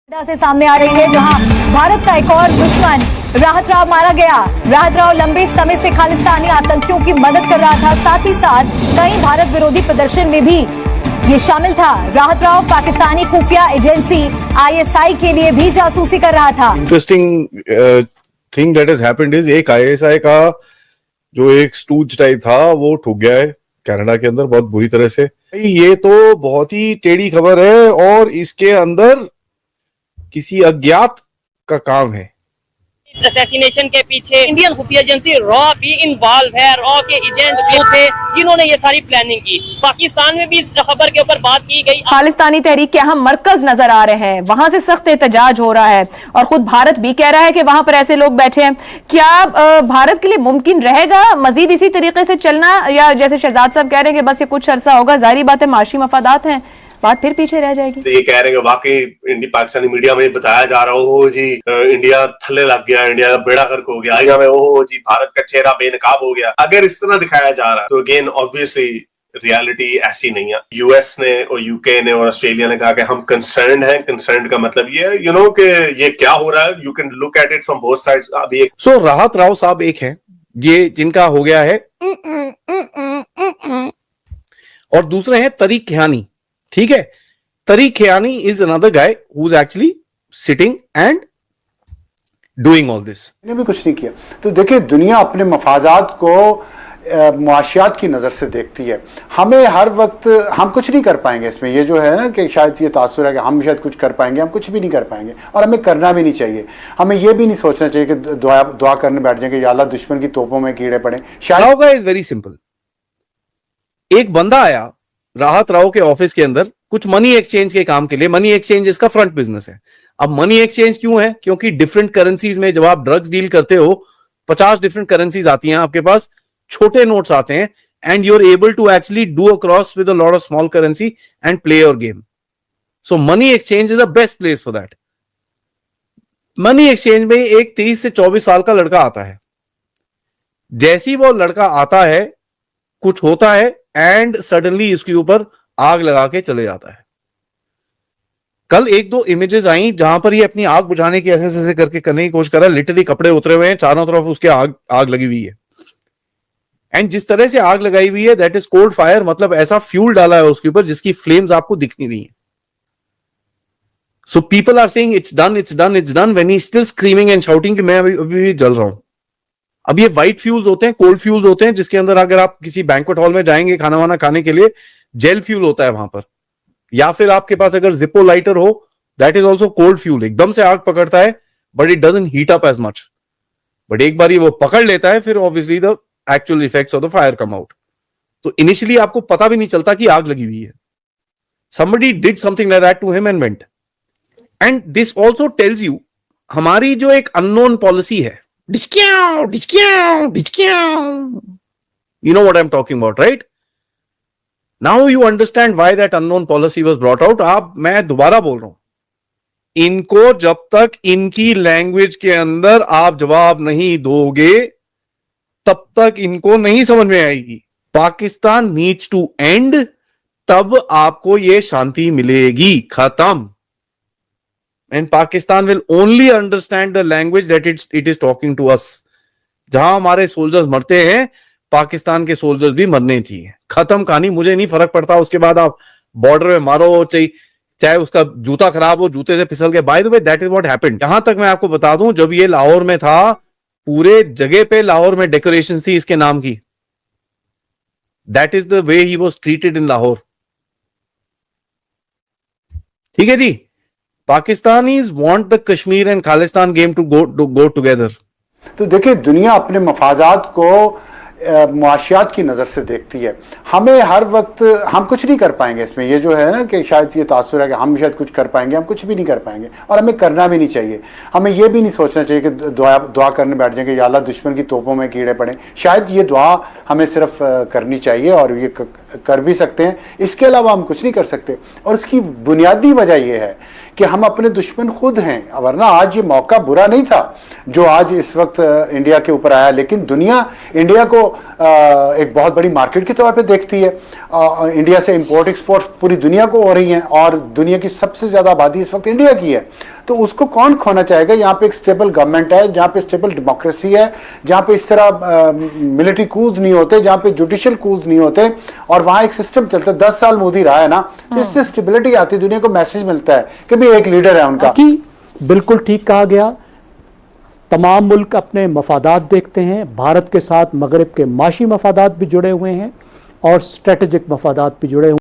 से सामने आ रही है, जहां भारत का एक और दुश्मन राहत राव मारा गया। राहत राव लंबे समय से खालिस्तानी आतंकियों की मदद कर रहा था, साथ ही साथ कई भारत विरोधी प्रदर्शन में भी ये शामिल था। राहत राव पाकिस्तानी खुफिया एजेंसी ISI के लिए भी जासूसी कर रहा था। Interesting thing that has happened is एक ISI का जो एक स्टूज टाइप था वो ठुक गया है कनाडा के अंदर बहुत बुरी तरह से। ये तो बहुत ही टेढ़ी खबर है और इसके अंदर किसी अज्ञात का काम है। इस असैसिनेशन के पीछे इंडियन खुफिया एजेंसी रॉ भी इन्वॉल्व है। रॉ के एजेंट जो थे जिन्होंने ये सारी प्लानिंग की। पाकिस्तान में भी इस खबर के ऊपर बात की गई। खालिस्तानी तहरीक के अहम मरकज नजर आ रहे हैं, वहां से सख्त एहतजाज हो रहा है और खुद भारत भी कह रहा है कि वहां पर ऐसे लोग बैठे हैं। क्या भारत के लिए मुमकिन रहेगा मजीद इसी तरीके से चलना, या जैसे शहजाद साहब कह रहे हैं कि बस ये कुछ अरसा होगा, जाहिर बात है माशी मफादात हैं, बात फिर पीछे रह जाएगी। तो ये कह रहे हैं कि वाकई पाकिस्तानी मीडिया में बताया जा रहा हो जी इंडिया थल्ले लग गया, इंडिया का बेड़ा गर्क हो गया, इंडिया में ओहो जी भारत का चेहरा बेनकाब हो गया। अगर इस तरह दिखाया जा रहा है तो अगेन ऑब्वियसली रियलिटी ऐसी नहीं है। US ने और UK ने और ऑस्ट्रेलिया ने कहा कि हम कंसर्न हैं। कंसर्न का मतलब ये है कि ये क्या हो रहा है, you can look at it from both sides. अभी सो राहत राव साहब एक हैं ये जिनका हो गया है और दूसरे हैं तरीक खयानी। ठीक है, Tariq Khayani is another guy who is actually sitting and doing all this. ने भी कुछ नहीं किया। तो देखिए दुनिया अपने मफादात को मुआशियात की नज़र से देखती है। हमें हर वक्त हम कुछ नहीं कर पाएंगे इसमें। ये जो है ना कि शायद ये तासुर है कि हम शायद कुछ कर पाएंगे, हम कुछ भी नहीं कर पाएंगे और हमें करना भी नहीं चाहिए। हमें ये भी नहीं सोचना चाहिए कि दुआ करने बैठ जाएंगे या अल्लाह दुश्मन की तोपों में कीड़े पड़े। शायद इज वेरी सिंपल। एक बंदा आया राहत राव के ऑफिस के अंदर कुछ मनी एक्सचेंज के काम के लिए। मनी एक्सचेंज इसका फ्रंट बिजनेस है। अब मनी एक्सचेंज क्यों है? क्योंकि डिफरेंट करेंसीज में जब आप ड्रग्स डील करते हो 50 डिफरेंट करेंसीज आती हैं आपके पास, छोटे नोट्स आते हैं and you are able to actually do across with a lot of small currency and play your game. So money exchange is the best place for that. Money exchange में एक 23 से 24 साल का लड़का आता है। जैसी वो लड़का आता है कुछ होता है एंड सडनली इसके ऊपर आग लगा के चले जाता है। कल 1-2 इमेजेस आई जहां पर ये अपनी आग बुझाने की ऐसे करके करने की कोशिश कर रहा है। लिटरली कपड़े उतरे हुए हैं, चारों तरफ उसके आग लगी हुई है एंड जिस तरह से आग लगाई हुई है दैट इज कोल्ड फायर। मतलब ऐसा फ्यूल डाला है उसके ऊपर जिसकी फ्लेम्स आपको दिखनी नहीं है। So people are saying it's done, it's done, it's done when he still screaming and shouting कि मैं अभी भी जल रहा हूं। अब ये व्हाइट फ्यूल्स होते हैं, कोल्ड फ्यूल्स होते हैं, जिसके अंदर अगर आप किसी बैंक्वेट हॉल में जाएंगे खाना वाना खाने के लिए जेल फ्यूल होता है वहां पर, या फिर आपके पास अगर जिप्पो लाइटर हो that is also cold fuel. एकदम से आग पकड़ता है but it doesn't heat up as much, but एक बार ये वो पकड़ लेता है फिर obviously the actual effects of the fire come out. तो इनिशियली आपको पता भी नहीं चलता कि आग लगी हुई है। somebody did something like that to him and went. And this also tells you हमारी जो एक अननोन पॉलिसी है, you know what I'm talking about, right? Now you understand why that unknown policy was brought out. आप मैं दोबारा बोल रहा हूं, इनको जब तक इनकी लैंग्वेज के अंदर आप जवाब नहीं दोगे तब तक इनको नहीं समझ में आएगी। पाकिस्तान नीड्स टू एंड, तब आपको ये शांति मिलेगी। खत्म। And Pakistan will only understand the language that it is talking to us. जहां हमारे सोल्जर्स मरते हैं पाकिस्तान के सोल्जर्स भी मरने चाहिए। खत्म कहानी। मुझे नहीं फर्क पड़ता उसके बाद आप बॉर्डर में मारो, चाहे उसका जूता खराब हो, जूते से फिसल के। By the way that is what happened. यहां तक मैं आपको बता दूं, जब ये लाहौर में था पूरे जगह पे लाहौर में डेकोरेशन थी इसके नाम की। That is the way he was treated in Lahore. ठीक है जी। Pakistanis want the Kashmir and Khalistan game to go together. तो देखिए दुनिया अपने मफादात को मुआशियात की नज़र से देखती है। हमें हर वक्त हम कुछ नहीं कर पाएंगे इसमें। ये जो है ना कि शायद ये तासुर है कि हम शायद कुछ कर पाएंगे, हम कुछ भी नहीं कर पाएंगे और हमें करना भी नहीं चाहिए। हमें ये भी नहीं सोचना चाहिए कि दुआ करने बैठ जाएंगे या अल्लाह दुश्मन की तोपों में कीड़े पड़े। शायद ये दुआ हमें सिर्फ करनी चाहिए और ये कर भी सकते हैं। इसके अलावा हम कुछ नहीं कर सकते और इसकी बुनियादी वजह यह है कि हम अपने दुश्मन खुद हैं, वरना आज ये मौका बुरा नहीं था जो आज इस वक्त इंडिया के ऊपर आया। लेकिन दुनिया इंडिया को एक बहुत बड़ी मार्केट के तौर पे देखती है। इंडिया से इंपोर्ट एक्सपोर्ट पूरी दुनिया को हो रही हैं और दुनिया की सबसे ज्यादा आबादी इस वक्त इंडिया की है, तो उसको कौन खोना चाहेगा। यहाँ पे एक स्टेबल गवर्नमेंट है, जहाँ पे स्टेबल डेमोक्रेसी है, जहाँ पे इस तरह मिलिट्री कूज नहीं होते, जहाँ पे जुडिशियल कूज नहीं होते, और वहाँ एक सिस्टम चलता है। 10 साल मोदी रहा है ना, तो इससे स्टेबिलिटी आती है, दुनिया को मैसेज मिलता है कि भी एक लीडर है उनका। बिल्कुल ठीक कहा गया। तमाम मुल्क अपने मफादात देखते हैं, भारत के साथ मगरिब के माशी मफादात भी जुड़े हुए हैं और स्ट्रेटेजिक मफादात भी जुड़े हुए हैं।